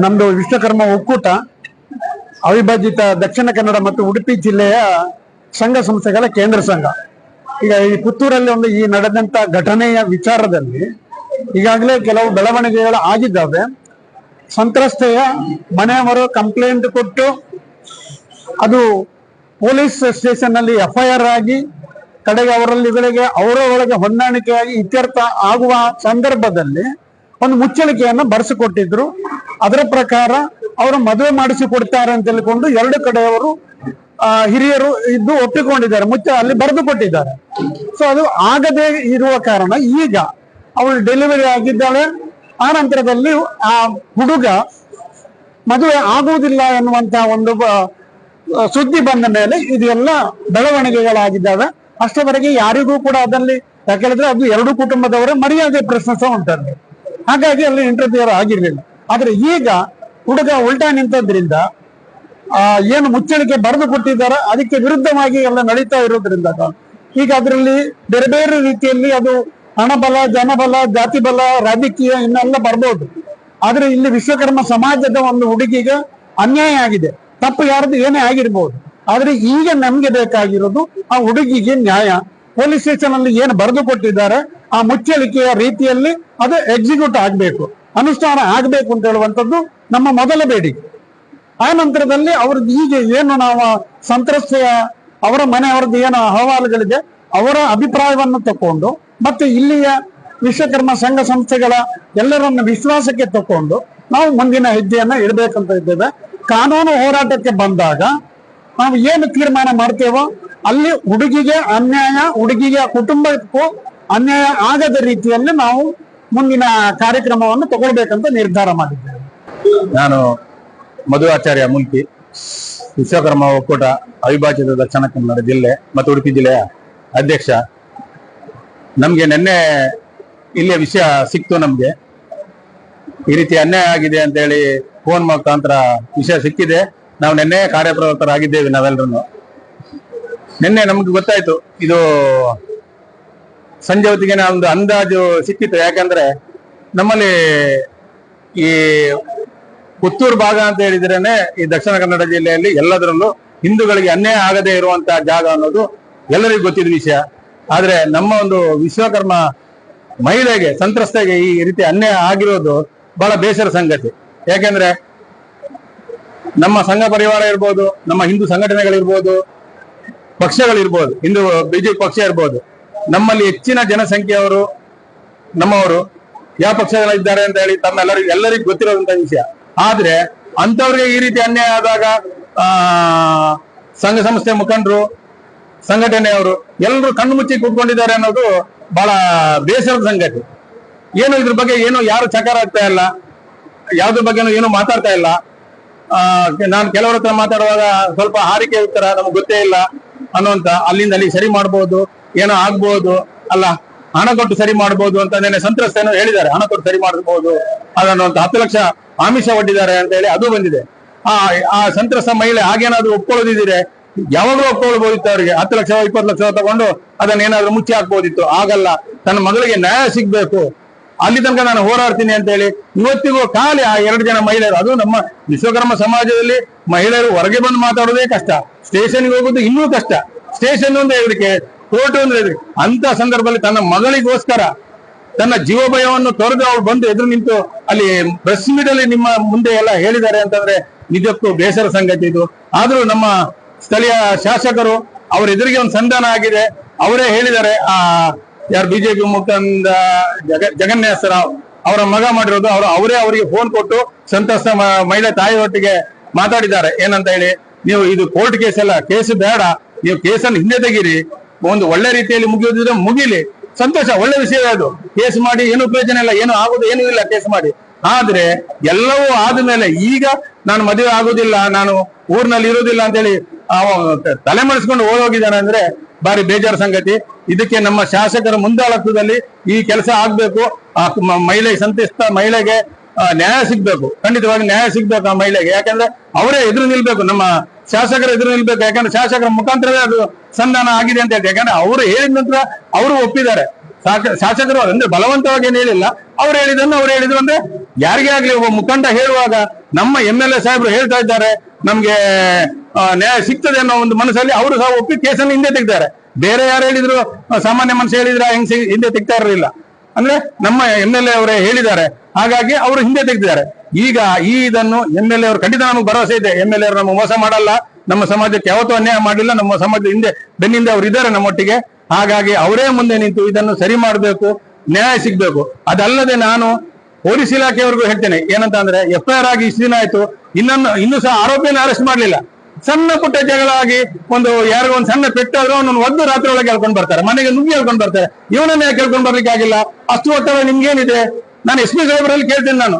ನಮ್ದು ವಿಶ್ವಕರ್ಮ ಒಕ್ಕೂಟ ಅವಿಭಜಿತ ದಕ್ಷಿಣ ಕನ್ನಡ ಮತ್ತು ಉಡುಪಿ ಜಿಲ್ಲೆಯ ಸಂಘ ಸಂಸ್ಥೆಗಳ ಕೇಂದ್ರ ಸಂಘ. ಈಗ ಈ ಪುತ್ತೂರಲ್ಲಿ ಈ ನಡೆದಂತ ಘಟನೆಯ ವಿಚಾರದಲ್ಲಿ ಈಗಾಗಲೇ ಕೆಲವು ಬೆಳವಣಿಗೆಗಳು ಆಗಿದ್ದಾವೆ. ಸಂತ್ರಸ್ತೆಯ ಮನೆಯವರು ಕಂಪ್ಲೇಂಟ್ ಕೊಟ್ಟು ಅದು ಪೊಲೀಸ್ ಸ್ಟೇಷನ್ ನಲ್ಲಿ FIR ಆಗಿ ಕಡೆಗೆ ಅವರೊಳಗೆ ಹೊಂದಾಣಿಕೆಯಾಗಿ ಇತ್ಯರ್ಥ ಆಗುವ ಸಂದರ್ಭದಲ್ಲಿ ಒಂದು ಮುಚ್ಚಳಿಕೆಯನ್ನು ಬರೆಸಿಕೊಟ್ಟಿದ್ರು. ಅದರ ಪ್ರಕಾರ ಅವರು ಮದುವೆ ಮಾಡಿಸಿಕೊಡ್ತಾರೆ ಅಂತ ಹೇಳಿಕೊಂಡು ಎರಡು ಕಡೆಯವರು ಹಿರಿಯರು ಇದ್ದು ಒಪ್ಪಿಕೊಂಡಿದ್ದಾರೆ, ಅಲ್ಲಿ ಬರೆದು ಕೊಟ್ಟಿದ್ದಾರೆ. ಸೊ ಅದು ಆಗದೆ ಇರುವ ಕಾರಣ ಈಗ ಅವಳು ಡೆಲಿವರಿ ಆಗಿದ್ದಾಳೆ. ಆ ನಂತರದಲ್ಲಿ ಆ ಹುಡುಗ ಮದುವೆ ಆಗುವುದಿಲ್ಲ ಎನ್ನುವಂತ ಒಂದು ಸುದ್ದಿ ಬಂದ ಮೇಲೆ ಇದೆಲ್ಲ ಬೆಳವಣಿಗೆಗಳಾಗಿದ್ದಾವೆ. ಅಷ್ಟವರೆಗೆ ಯಾರಿಗೂ ಕೂಡ ಅದಲ್ಲಿ ಯಾಕೆಳಿದ್ರೆ ಅದು ಎರಡು ಕುಟುಂಬದವರ ಮರ್ಯಾದೆ ಪ್ರಶ್ನೆ ಸಹ ಉಂಟಲ್ಲಿ, ಹಾಗಾಗಿ ಅಲ್ಲಿ ಇಂಟರ್ಫಿಯರ್ ಆಗಿರ್ಲಿಲ್ಲ. ಆದ್ರೆ ಈಗ ಹುಡುಗ ಉಲ್ಟಾ ನಿಂತದ್ರಿಂದ ಏನು ಮುಚ್ಚಳಿಕೆ ಬರೆದು ಕೊಟ್ಟಿದ್ದಾರೆ ಅದಕ್ಕೆ ವಿರುದ್ಧವಾಗಿ ಎಲ್ಲ ನಡೀತಾ ಇರೋದ್ರಿಂದ ಈಗ ಅದರಲ್ಲಿ ಬೇರೆ ಬೇರೆ ರೀತಿಯಲ್ಲಿ ಅದು ಹಣಬಲ, ಜನಬಲ, ಜಾತಿ ಬಲ, ರಾಜಕೀಯ ಇನ್ನೆಲ್ಲ ಬರ್ಬೋದು. ಆದ್ರೆ ಇಲ್ಲಿ ವಿಶ್ವಕರ್ಮ ಸಮಾಜದ ಒಂದು ಹುಡುಗಿಗೆ ಅನ್ಯಾಯ ಆಗಿದೆ. ತಪ್ಪು ಯಾರದು ಏನೇ ಆಗಿರ್ಬೋದು. ಆದ್ರೆ ಈಗ ನಮ್ಗೆ ಬೇಕಾಗಿರೋದು ಆ ಹುಡುಗಿಗೆ ನ್ಯಾಯ. ಪೊಲೀಸ್ ಸ್ಟೇಷನ್ ಅಲ್ಲಿ ಏನು ಬರೆದು ಕೊಟ್ಟಿದ್ದಾರೆ ಆ ಮುಚ್ಚಳಿಕೆಯ ರೀತಿಯಲ್ಲಿ ಅದು ಎಕ್ಸಿಕ್ಯೂಟ್ ಆಗ್ಬೇಕು, ಅನುಷ್ಠಾನ ಆಗ್ಬೇಕು ಅಂತ ಹೇಳುವಂಥದ್ದು ನಮ್ಮ ಮೊದಲ ಬೇಡಿಕೆ. ಆ ನಂತರದಲ್ಲಿ ಅವ್ರದ್ದು ಈಗ ಏನು ನಾವು ಸಂತ್ರಸ್ತೆಯ ಅವರ ಮನೆಯವರದ್ದು ಏನು ಅಹವಾಲುಗಳಿದೆ ಅವರ ಅಭಿಪ್ರಾಯವನ್ನು ತಕೊಂಡು ಮತ್ತೆ ಇಲ್ಲಿಯ ವಿಶ್ವಕರ್ಮ ಸಂಘ ಸಂಸ್ಥೆಗಳ ಎಲ್ಲರನ್ನ ವಿಶ್ವಾಸಕ್ಕೆ ತಕೊಂಡು ನಾವು ಮುಂದಿನ ಹೆಜ್ಜೆಯನ್ನ ಇಡಬೇಕಂತ ಇದ್ದೇವೆ. ಕಾನೂನು ಹೋರಾಟಕ್ಕೆ ಬಂದಾಗ ನಾವು ಏನು ತೀರ್ಮಾನ ಮಾಡ್ತೇವೋ ಅಲ್ಲಿ ಹುಡುಗಿಗೆ ಅನ್ಯಾಯ, ಹುಡುಗಿಯ ಕುಟುಂಬಕ್ಕೂ ಅನ್ಯಾಯ ಆಗದ ರೀತಿಯಲ್ಲಿ ನಾವು ಮುಂದಿನ ಕಾರ್ಯಕ್ರಮವನ್ನು ತಗೊಳ್ಬೇಕಂತ ನಿರ್ಧಾರ ಮಾಡಿದ್ದೇವೆ. ನಾನು ಮಧು ಆಚಾರ್ಯ ಮುಲ್ಕಿ, ವಿಶ್ವಕರ್ಮ ಒಕ್ಕೂಟ ಅವಿಭಾಜಿತ ದಕ್ಷಿಣ ಕನ್ನಡ ಜಿಲ್ಲೆ ಮತ್ತು ಉಡುಪಿ ಜಿಲ್ಲೆಯ ಅಧ್ಯಕ್ಷ. ನಮ್ಗೆ ನಿನ್ನೆ ಇಲ್ಲಿಯ ವಿಷಯ ಸಿಕ್ತು. ನಮ್ಗೆ ಈ ರೀತಿ ಅನ್ಯಾಯ ಆಗಿದೆ ಅಂತ ಹೇಳಿ ಫೋನ್ ಮುಖಾಂತರ ವಿಷಯ ಸಿಕ್ಕಿದೆ. ನಾವು ನಿನ್ನೆ ಕಾರ್ಯಪ್ರವೃತ್ತರಾಗಿದ್ದೇವೆ ನಾವೆಲ್ಲರೂ. ನಿನ್ನೆ ನಮ್ಗೆ ಗೊತ್ತಾಯ್ತು ಇದು ಸಂಜೆ ಹೊತ್ತಿಗೆ ಒಂದು ಅಂದಾಜು ಸಿಕ್ಕಿತ್ತು. ಯಾಕಂದ್ರೆ ನಮ್ಮಲ್ಲಿ ಈ ಪುತ್ತೂರು ಭಾಗ ಅಂತ ಹೇಳಿದ್ರೇನೆ ಈ ದಕ್ಷಿಣ ಕನ್ನಡ ಜಿಲ್ಲೆಯಲ್ಲಿ ಎಲ್ಲದರಲ್ಲೂ ಹಿಂದೂಗಳಿಗೆ ಅನ್ಯಾಯ ಆಗದೆ ಇರುವಂತಹ ಜಾಗ ಅನ್ನೋದು ಎಲ್ಲರಿಗೂ ಗೊತ್ತಿದ್ದ ವಿಷಯ. ಆದ್ರೆ ನಮ್ಮ ಒಂದು ವಿಶ್ವಕರ್ಮ ಮಹಿಳೆಗೆ, ಸಂತ್ರಸ್ತೆಗೆ ಈ ರೀತಿ ಅನ್ಯಾಯ ಆಗಿರೋದು ಬಹಳ ಬೇಸರ ಸಂಗತಿ. ಯಾಕೆಂದ್ರೆ ನಮ್ಮ ಸಂಘ ಪರಿವಾರ ಇರ್ಬೋದು, ನಮ್ಮ ಹಿಂದೂ ಸಂಘಟನೆಗಳಿರ್ಬೋದು, ಪಕ್ಷಗಳಿರ್ಬೋದು, ಹಿಂದೂ ಬಿಜೆಪಿ ಪಕ್ಷ ಇರ್ಬೋದು, ನಮ್ಮಲ್ಲಿ ಹೆಚ್ಚಿನ ಜನಸಂಖ್ಯೆಯವರು ನಮ್ಮವರು ಯಾವ ಪಕ್ಷಗಳಿದ್ದಾರೆ ಅಂತ ಹೇಳಿ ಎಲ್ಲರಿಗೂ ಗೊತ್ತಿರೋದಂತ ವಿಷಯ. ಆದ್ರೆ ಅಂತವ್ರಿಗೆ ಈ ರೀತಿ ಅನ್ಯಾಯ ಆದಾಗ ಸಂಘ ಸಂಸ್ಥೆ ಮುಖಂಡರು, ಸಂಘಟನೆಯವರು ಎಲ್ಲರೂ ಕಣ್ಣು ಮುಚ್ಚಿ ಕೂತ್ಕೊಂಡಿದ್ದಾರೆ ಅನ್ನೋದು ಬಹಳ ಬೇಸರದ ಸಂಗತಿ. ಏನು ಇದ್ರ ಬಗ್ಗೆ ಏನು ಯಾರು ಚಕಾರ ಆಗ್ತಾ ಇಲ್ಲ, ಯಾವ್ದ್ರ ಬಗ್ಗೆನೂ ಏನು ಮಾತಾಡ್ತಾ ಇಲ್ಲ. ನಾನು ಕೆಲವರ ಹತ್ರ ಮಾತಾಡುವಾಗ ಸ್ವಲ್ಪ ಹಾರಿಕೆ ಉತ್ತರ ನಮ್ಗೆ ಗೊತ್ತೇ ಇಲ್ಲ ಅನ್ನುವಂತ, ಅಲ್ಲಿಂದ ಅಲ್ಲಿ ಸರಿ ಮಾಡ್ಬೋದು, ಏನೋ ಆಗ್ಬೋದು, ಅಲ್ಲ ಹಣ ಕೊಟ್ಟು ಸರಿ ಮಾಡ್ಬೋದು ಅಂತ ನೆನೆ ಸಂತ್ರಸ್ತೇನೋ ಹೇಳಿದ್ದಾರೆ. ಹಣ ಕೊಟ್ಟು ಸರಿ ಮಾಡಬಹುದು ಅದನ್ನುವಂತ 10 ಲಕ್ಷ ಆಮಿಷ ಒಡ್ಡಿದ್ದಾರೆ ಅಂತ ಹೇಳಿ ಅದು ಬಂದಿದೆ. ಆ ಸಂತ್ರಸ್ತ ಮಹಿಳೆ ಹಾಗೇನಾದ್ರೂ ಒಪ್ಕೊಳ್ಳೋದಿದ್ರೆ ಯಾವಾಗಲೂ ಒಪ್ಕೊಳ್ಬೋದಿತ್ತು. ಅವರಿಗೆ 10 ಲಕ್ಷ 20 ಲಕ್ಷ ತಗೊಂಡು ಅದನ್ನೇನಾದ್ರೂ ಮುಚ್ಚಿ ಹಾಕ್ಬೋದಿತ್ತು. ಆಗಲ್ಲ, ತನ್ನ ಮಗಳಿಗೆ ನ್ಯಾಯ ಸಿಗ್ಬೇಕು, ಅಲ್ಲಿ ತನಕ ನಾನು ಹೋರಾಡ್ತೀನಿ ಅಂತ ಹೇಳಿ ಇವತ್ತಿಗೂ ಖಾಲಿ ಆ 2 ಜನ ಮಹಿಳೆಯರು. ಅದು ನಮ್ಮ ವಿಶ್ವಕರ್ಮ ಸಮಾಜದಲ್ಲಿ ಮಹಿಳೆಯರು ಹೊರಗೆ ಬಂದು ಮಾತಾಡೋದೇ ಕಷ್ಟ, ಸ್ಟೇಷನ್ಗೆ ಹೋಗೋದು ಇನ್ನೂ ಕಷ್ಟ. ಸ್ಟೇಷನ್ ಒಂದು ಹೆದರಿಕೆ, ಕೋರ್ಟ್ ಒಂದು ಹೆದರಿಕೆ. ಅಂತ ಸಂದರ್ಭದಲ್ಲಿ ತನ್ನ ಮಗಳಿಗೋಸ್ಕರ ತನ್ನ ಜೀವಭಯವನ್ನು ತೊರೆದು ಅವ್ರು ಬಂದು ಎದುರು ನಿಂತು ಅಲ್ಲಿ ಪ್ರೆಸ್ ಮೀಟ್ ಅಲ್ಲಿ ನಿಮ್ಮ ಮುಂದೆ ಎಲ್ಲ ಹೇಳಿದ್ದಾರೆ ಅಂತಂದ್ರೆ ನಿಜಕ್ಕೂ ಬೇಸರ ಸಂಗತಿ ಇದು. ಆದ್ರೂ ನಮ್ಮ ಸ್ಥಳೀಯ ಶಾಸಕರು ಅವ್ರ ಎದುರಿಗೆ ಒಂದು ಸಂಧಾನ ಆಗಿದೆ. ಅವರೇ ಹೇಳಿದ್ದಾರೆ, ಯಾರು ಬಿಜೆಪಿ ಮುಖಂಡ ಜಗನ್ನಾಥ ರಾವ್ ಅವರ ಮಗ ಮಾಡಿರೋದು, ಅವರೇ ಅವರಿಗೆ ಫೋನ್ ಕೊಟ್ಟು ಸಂತ್ರಸ್ತ ಮಹಿಳೆ ತಾಯಿಯೊಟ್ಟಿಗೆ ಮಾತಾಡಿದ್ದಾರೆ. ಏನಂತ ಹೇಳಿ, ನೀವು ಇದು ಕೋರ್ಟ್ ಕೇಸ್ ಅಲ್ಲ, ಕೇಸ್ ಬೇಡ, ನೀವು ಕೇಸನ್ನು ಹಿಂದೆ ತೆಗೀರಿ, ಒಂದು ಒಳ್ಳೆ ರೀತಿಯಲ್ಲಿ ಮುಗಿಯೋದಿದ್ರೆ ಮುಗಿಲಿ, ಸಂತೋಷ, ಒಳ್ಳೆ ವಿಷಯ ಅದು. ಕೇಸ್ ಮಾಡಿ ಏನು ಪ್ರಯೋಜನ ಇಲ್ಲ, ಏನು ಆಗುದು ಏನೂ ಇಲ್ಲ ಕೇಸ್ ಮಾಡಿ. ಆದ್ರೆ ಎಲ್ಲವೂ ಆದ್ಮೇಲೆ ಈಗ ನಾನು ಮದುವೆ ಆಗುದಿಲ್ಲ, ನಾನು ಊರಿನಲ್ಲಿ ಇರುವುದಿಲ್ಲ ಅಂತ ಹೇಳಿ ತಲೆ ಮರೆಸ್ಕೊಂಡು ಹೋಗಿದ್ದಾನೆ ಅಂದ್ರೆ ಬಾರಿ ಬೇಜಾರು ಸಂಗತಿ. ಇದಕ್ಕೆ ನಮ್ಮ ಶಾಸಕರ ಮುಂದಾಳತ್ವದಲ್ಲಿ ಈ ಕೆಲಸ ಆಗ್ಬೇಕು. ಆ ಮಹಿಳೆ, ಸಂತ್ರಸ್ತ ಮಹಿಳೆಗೆ ನ್ಯಾಯ ಸಿಗ್ಬೇಕು, ಖಂಡಿತವಾಗಿ ನ್ಯಾಯ ಸಿಗ್ಬೇಕು ಆ ಮಹಿಳೆಗೆ. ಯಾಕಂದ್ರೆ ಅವರೇ ಎದುರು ನಿಲ್ಬೇಕು, ನಮ್ಮ ಶಾಸಕರ ಎದುರು ನಿಲ್ಬೇಕು. ಯಾಕಂದ್ರೆ ಶಾಸಕರ ಮುಖಾಂತರವೇ ಅದು ಸಂಧಾನ ಆಗಿದೆ ಅಂತ ಹೇಳಿ. ಯಾಕಂದ್ರೆ ಅವರು ಹೇಳಿದ ನಂತರ ಅವರು ಒಪ್ಪಿದ್ದಾರೆ, ಶಾಸಕರು ಅಂದ್ರೆ ಬಲವಂತವಾಗಿ ಏನು ಹೇಳಿಲ್ಲ, ಅವ್ರು ಹೇಳಿದ್ರು ಅಂದ್ರೆ ಯಾರಿಗೇ ಆಗ್ಲಿ ಒಬ್ಬ ಮುಖಂಡ ಹೇಳುವಾಗ ನಮ್ಮ MLA ಸಾಹೇಬರು ಹೇಳ್ತಾ ಇದ್ದಾರೆ ನಮ್ಗೆ ನ್ಯಾಯ ಸಿಗ್ತದೆ ಅನ್ನೋ ಒಂದು ಮನಸ್ಸಲ್ಲಿ ಅವರು ಸಹ ಒಪ್ಪಿ ಕೇಸನ್ನು ಹಿಂದೆ ತೆಗ್ದಾರೆ. ಬೇರೆ ಯಾರು ಹೇಳಿದ್ರು, ಸಾಮಾನ್ಯ ಮನುಷ್ಯ ಹೇಳಿದ್ರೆ ಹಿಂದೆ ತೆಗ್ತಾ ಇರಲಿಲ್ಲ. ಅಂದ್ರೆ ನಮ್ಮ MLA ಅವರೇ ಹೇಳಿದ್ದಾರೆ, ಹಾಗಾಗಿ ಅವರು ಹಿಂದೆ ತೆಗೆದಿದ್ದಾರೆ. ಈಗ ಇದನ್ನು MLA ಅವರು ಖಂಡಿತ ನಮಗೆ ಭರವಸೆ ಇದೆ, MLA ಅವರು ನಮಗೆ ಮೋಸ ಮಾಡಲ್ಲ, ನಮ್ಮ ಸಮಾಜಕ್ಕೆ ಯಾವತ್ತೂ ಅನ್ಯಾಯ ಮಾಡಲಿಲ್ಲ, ನಮ್ಮ ಸಮಾಜದ ಬೆನ್ನಿಂದ ಅವರು ಇದ್ದಾರೆ ನಮ್ಮೊಟ್ಟಿಗೆ. ಹಾಗಾಗಿ ಅವರೇ ಮುಂದೆ ನಿಂತು ಇದನ್ನು ಸರಿ ಮಾಡಬೇಕು, ನ್ಯಾಯ ಸಿಗ್ಬೇಕು. ಅದಲ್ಲದೆ ನಾನು ಪೊಲೀಸ್ ಇಲಾಖೆಯವರೆಗೂ ಹೇಳ್ತೇನೆ, ಏನಂತ ಅಂದ್ರೆ FIR ಆಗಿ ಇಷ್ಟು ದಿನ ಆಯ್ತು, ಇನ್ನೂ ಸಹ ಆರೋಪಿಯನ್ನು ಅರೆಸ್ಟ್ ಮಾಡ್ಲಿಲ್ಲ. ಸಣ್ಣ ಪುಟ್ಟ ಜಗಳ ಆಗಿ ಯಾರಿಗೂ ಒಂದು ಸಣ್ಣ ಪೆಟ್ಟಾದ್ರೂ ಅವನನ್ನು ಒಂದು ರಾತ್ರಿ ಒಳಗೆ ಹೇಳ್ಕೊಂಡು ಬರ್ತಾರೆ, ಮನೆಗೆ ನುಗ್ಗಿ ಹೇಳ್ಕೊಂಡು ಬರ್ತಾರೆ. ಇವನನ್ನ ಯಾಕೆ ಹೇಳ್ಕೊಂಡು ಬರ್ಲಿಕ್ಕೆ ಆಗಿಲ್ಲ? ಅಷ್ಟು ಒತ್ತಡ ನಿಮ್ಗೇನಿದೆ? ನಾನು SP ಸಾಹೇಬರಲ್ಲಿ ಕೇಳ್ತೇನೆ, ನಾನು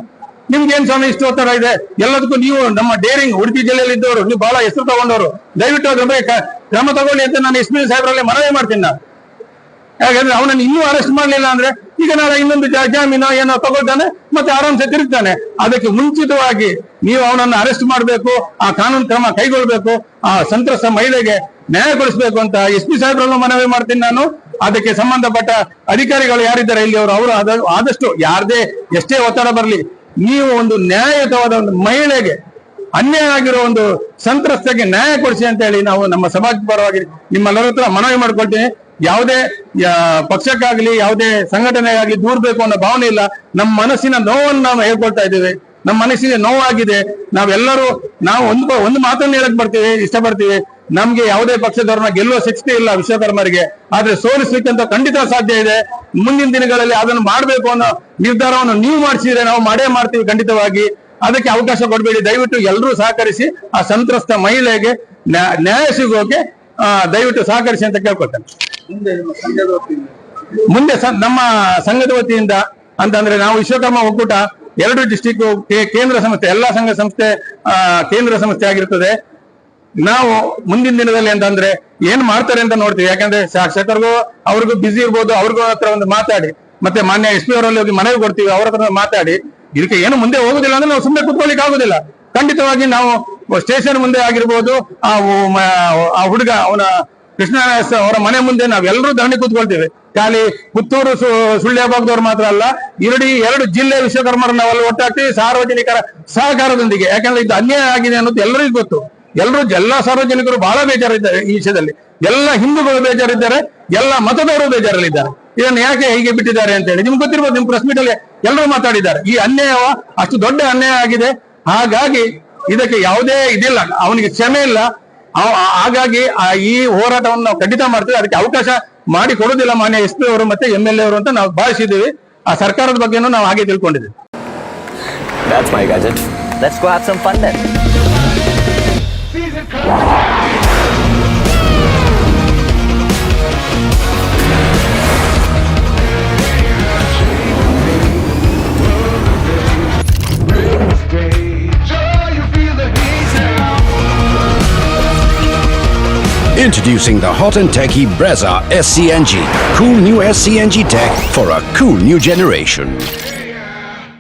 ನಿಮ್ಗೇನ್ ಸ್ವಾಮಿ ಇಷ್ಟು ಒತ್ತಡ ಇದೆ? ಎಲ್ಲದಕ್ಕೂ ನೀವು ನಮ್ಮ ಡೇರಿಂಗ್ ಉಡುಪಿ ಜಿಲ್ಲೆಯಲ್ಲಿ ಇದ್ದವರು, ನೀವು ಬಹಳ ಹೆಸರು ತಗೊಂಡವರು, ದಯವಿಟ್ಟು ಅದ್ರ ಬಗ್ಗೆ ಕ್ರಮ ತಗೊಳ್ಳಿ ಅಂತ ನಾನು SP ಸಾಹೇಬರಲ್ಲಿ ಮನವಿ ಮಾಡ್ತೀನಿ. ನಾನು ಯಾಕಂದ್ರೆ ಅವನನ್ನು ಇನ್ನೂ ಅರೆಸ್ಟ್ ಮಾಡ್ಲಿಲ್ಲ ಅಂದ್ರೆ ಈಗ ನಾಳೆ ಇನ್ನೊಂದು ಜಾಮೀನು ಏನೋ ತಗೊಳ್ತಾನೆ, ಮತ್ತೆ ಆರಾಮ್ಸೆ ತಿರುಗ್ತಾನೆ. ಅದಕ್ಕೆ ಮುಂಚಿತವಾಗಿ ನೀವು ಅವನನ್ನು ಅರೆಸ್ಟ್ ಮಾಡಬೇಕು, ಆ ಕಾನೂನು ಕ್ರಮ ಕೈಗೊಳ್ಬೇಕು, ಆ ಸಂತ್ರಸ್ತ ಮಹಿಳೆಗೆ ನ್ಯಾಯ ಕೊಡಿಸಬೇಕು ಅಂತ SP ಸಾಹೇಬ್ರಲ್ಲೂ ಮನವಿ ಮಾಡ್ತೀನಿ ನಾನು. ಅದಕ್ಕೆ ಸಂಬಂಧಪಟ್ಟ ಅಧಿಕಾರಿಗಳು ಯಾರಿದ್ದಾರೆ ಇಲ್ಲಿ ಅವರು ಆದಷ್ಟು ಯಾರದೇ ಎಷ್ಟೇ ಒತ್ತಡ ಬರಲಿ, ನೀವು ಒಂದು ನ್ಯಾಯಯುತವಾದ ಒಂದು ಮಹಿಳೆಗೆ, ಅನ್ಯಾಯ ಆಗಿರೋ ಒಂದು ಸಂತ್ರಸ್ತಕ್ಕೆ ನ್ಯಾಯ ಕೊಡಿಸಿ ಅಂತ ಹೇಳಿ ನಾವು ನಮ್ಮ ಸಮಾಜ ಪರವಾಗಿ ನಿಮ್ಮೆಲ್ಲರ ಹತ್ರ ಮನವಿ ಮಾಡ್ಕೊಳ್ತೀನಿ. ಯಾವುದೇ ಪಕ್ಷಕ್ಕಾಗ್ಲಿ ಯಾವುದೇ ಸಂಘಟನೆಗಾಗ್ಲಿ ದೂರ್ಬೇಕು ಅನ್ನೋ ಭಾವನೆ ಇಲ್ಲ. ನಮ್ಮ ಮನಸ್ಸಿನ ನೋವನ್ನು ನಾವು ಹೇಳ್ಕೊಳ್ತಾ ಇದ್ದೇವೆ. ನಮ್ಮ ಮನಸ್ಸಿಗೆ ನೋವಾಗಿದೆ. ನಾವು ಒಂದು ಮಾತನ್ನು ಹೇಳಕ್ ಇಷ್ಟಪಡ್ತೀವಿ. ನಮ್ಗೆ ಯಾವುದೇ ಪಕ್ಷದವ್ರನ್ನ ಗೆಲ್ಲುವ ಶಕ್ತಿ ಇಲ್ಲ ವಿಶ್ವಕರ್ಮರಿಗೆ, ಆದ್ರೆ ಸೋಲಿಸ್ಲಿಕ್ಕಂತ ಖಂಡಿತ ಸಾಧ್ಯ ಇದೆ. ಮುಂದಿನ ದಿನಗಳಲ್ಲಿ ಅದನ್ನು ಮಾಡ್ಬೇಕು ಅನ್ನೋ ನಿರ್ಧಾರವನ್ನು ನೀವು ಮಾಡಿಸಿದ್ರೆ ನಾವು ಮಾಡೇ ಮಾಡ್ತೀವಿ ಖಂಡಿತವಾಗಿ. ಅದಕ್ಕೆ ಅವಕಾಶ ಕೊಡಬೇಡಿ. ದಯವಿಟ್ಟು ಎಲ್ಲರೂ ಸಹಕರಿಸಿ ಆ ಸಂತ್ರಸ್ತ ಮಹಿಳೆಗೆ ನ್ಯಾಯ ಸಿಗೋಕೆ ದಯವಿಟ್ಟು ಸಹಕರಿಸಿ ಅಂತ ಕೇಳ್ಕೊಳ್ತೇನೆ. ಮುಂದೆ ನಮ್ಮ ಸಂಘದ ವತಿಯಿಂದ ಅಂತಂದ್ರೆ ನಾವು ವಿಶ್ವಕರ್ಮ ಒಕ್ಕೂಟ 2 ಡಿಸ್ಟಿಕ್ ಕೇಂದ್ರ ಸಂಸ್ಥೆ, ಎಲ್ಲಾ ಸಂಘ ಸಂಸ್ಥೆ ಕೇಂದ್ರ ಸಂಸ್ಥೆ ಆಗಿರ್ತದೆ. ನಾವು ಮುಂದಿನ ದಿನದಲ್ಲಿ ಅಂತಂದ್ರೆ ಏನ್ ಮಾಡ್ತಾರೆ ಅಂತ ನೋಡ್ತೀವಿ. ಯಾಕಂದ್ರೆ ಶಾಸಕರಿಗೂ ಅವ್ರಿಗೂ ಬಿಸಿ ಇರ್ಬೋದು, ಅವ್ರಿಗೂ ಹತ್ರ ಒಂದು ಮಾತಾಡಿ, ಮತ್ತೆ ಮಾನ್ಯ SP ಅವರಲ್ಲಿ ಹೋಗಿ ಮನವಿ ಕೊಡ್ತೀವಿ, ಅವ್ರ ಹತ್ರ ಮಾತಾಡಿ ಇದಕ್ಕೆ ಏನು ಮುಂದೆ ಹೋಗುದಿಲ್ಲ ಅಂದ್ರೆ ನಾವು ಸುಮ್ಮನೆ ಕುತ್ಕೊಳ್ಳಿಕ್ಕೆ ಆಗುದಿಲ್ಲ. ಖಂಡಿತವಾಗಿ ನಾವು ಸ್ಟೇಷನ್ ಮುಂದೆ ಆಗಿರ್ಬೋದು, ಆ ಹುಡುಗ ಅವನ ಕೃಷ್ಣ ಅವರ ಮನೆ ಮುಂದೆ ನಾವೆಲ್ಲರೂ ಧರಣಿ ಕೂತ್ಕೊಳ್ತೀವಿ. ಖಾಲಿ ಪುತ್ತೂರು ಸುಳ್ಯ ಭಾಗದವ್ರು ಮಾತ್ರ ಅಲ್ಲ, 2 ಜಿಲ್ಲೆ ವಿಶ್ವಕರ್ಮರು ನಾವೆಲ್ಲ ಒಟ್ಟಾಗ್ತೀವಿ ಸಾರ್ವಜನಿಕರ ಸಹಕಾರದೊಂದಿಗೆ. ಯಾಕಂದ್ರೆ ಇದು ಅನ್ಯಾಯ ಆಗಿದೆ ಅನ್ನೋದು ಎಲ್ಲರಿಗೂ ಗೊತ್ತು. ಎಲ್ಲಾ ಸಾರ್ವಜನಿಕರು ಬಹಳ ಬೇಜಾರಿದ್ದಾರೆ ಈ ವಿಷಯದಲ್ಲಿ. ಎಲ್ಲ ಹಿಂದೂಗಳು ಬೇಜಾರಿದ್ದಾರೆ, ಎಲ್ಲ ಮತದವರು ಬೇಜಾರಲ್ಲಿದ್ದಾರೆ. ಇದನ್ನು ಯಾಕೆ ಹೀಗೆ ಬಿಟ್ಟಿದ್ದಾರೆ ಅಂತ ಹೇಳಿ ನಿಮ್ಗೆ ಗೊತ್ತಿರ್ಬೋದು. ನಿಮ್ ಪ್ರೆಸ್ ಮೀಟ್ ಅಲ್ಲಿ ಎಲ್ಲರೂ ಮಾತಾಡಿದ್ದಾರೆ. ಈ ಅನ್ಯಾಯ ಅಷ್ಟು ದೊಡ್ಡ ಅನ್ಯಾಯ ಆಗಿದೆ. ಹಾಗಾಗಿ ಇದಕ್ಕೆ ಯಾವುದೇ ಇದಿಲ್ಲ, ಅವನಿಗೆ ಕ್ಷಮೆ ಇಲ್ಲ. ಹಾಗಾಗಿ ಈ ಹೋರಾಟವನ್ನು ನಾವು ಖಂಡಿತ ಮಾಡ್ತೀವಿ. ಅದಕ್ಕೆ ಅವಕಾಶ ಮಾಡಿ ಕೊಡುದಿಲ್ಲ ಮಾನ್ಯ SP ಅವರು ಮತ್ತೆ MLA ಅವರು ಅಂತ ನಾವು ಭಾವಿಸಿದ್ದೀವಿ. ಆ ಸರ್ಕಾರದ ಬಗ್ಗೆನೂ ನಾವು ಹಾಗೆ ತಿಳ್ಕೊಂಡಿದ್ದೀವಿ. That's my gadget. Let's go have some fun then. Introducing the hot and techy Brezza SCNG. Cool new SCNG tech for a cool new generation.